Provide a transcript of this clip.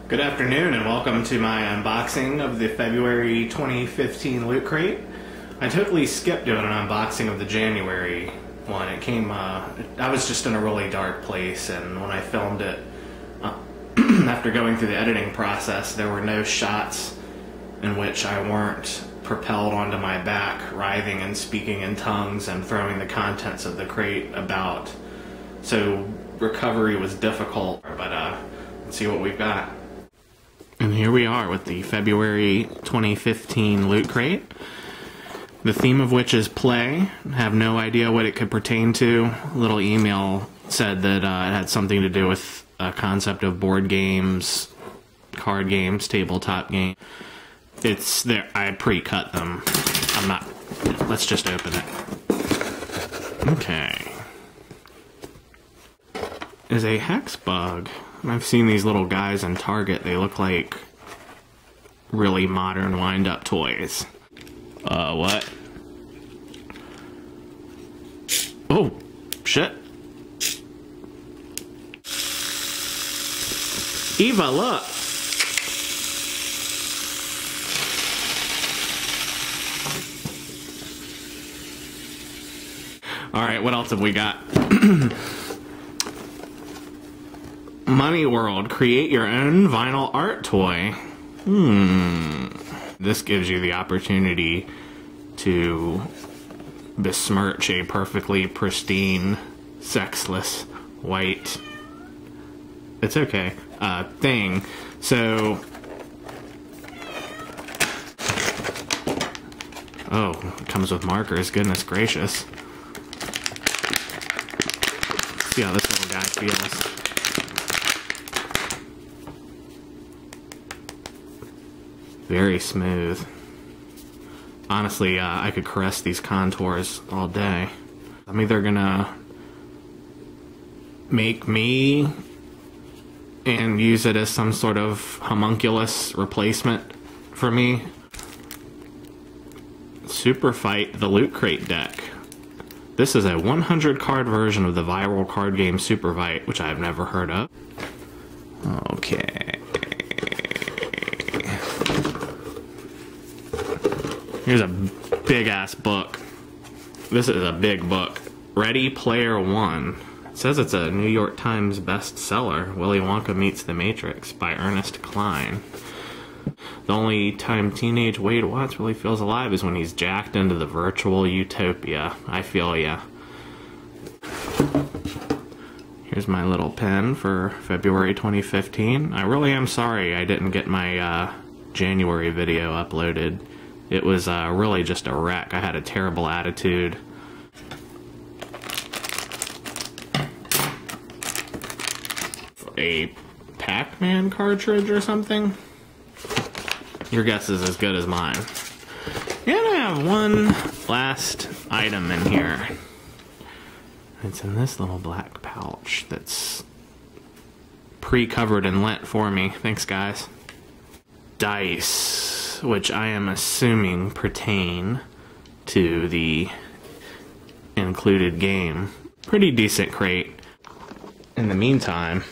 Good afternoon and welcome to my unboxing of the February 2015 Loot Crate. I totally skipped doing an unboxing of the January one. It came, I was just in a really dark place, and when I filmed it, after going through the editing process, there were no shots in which I weren't propelled onto my back, writhing and speaking in tongues and throwing the contents of the crate about. So recovery was difficult, but let's see what we've got. And here we are with the February 2015 Loot Crate, the theme of which is play. I have no idea what it could pertain to. A little email said that it had something to do with a concept of board games, card games, tabletop game. It's there. I pre-cut them. I'm not. Let's just open it. Okay. Is a hex bug. I've seen these little guys in Target. They look like really modern wind-up toys. What? Oh, shit. Eva, look. Alright, what else have we got? Money World, create your own vinyl art toy. This gives you the opportunity to besmirch a perfectly pristine, sexless, white, it's okay, thing. So, oh, it comes with markers, goodness gracious. Let's see how this little guy feels. Very smooth. Honestly, I could caress these contours all day. I'm either gonna make me and use it as some sort of homunculus replacement for me. Super Fight, the Loot Crate deck. This is a 100 card version of the viral card game Super Fight, which I've never heard of. Okay. Here's a big-ass book. This is a big book. Ready Player One. It says it's a New York Times bestseller. Willy Wonka Meets the Matrix by Ernest Cline. The only time teenage Wade Watts really feels alive is when he's jacked into the virtual utopia. I feel ya. Here's my little pen for February 2015. I really am sorry I didn't get my January video uploaded. It was really just a wreck. I had a terrible attitude. A Pac-Man cartridge or something? Your guess is as good as mine. And I have one last item in here. It's in this little black pouch that's pre-covered in lint for me. Thanks, guys. Dice, which I am assuming pertain to the included game. Pretty decent crate. In the meantime,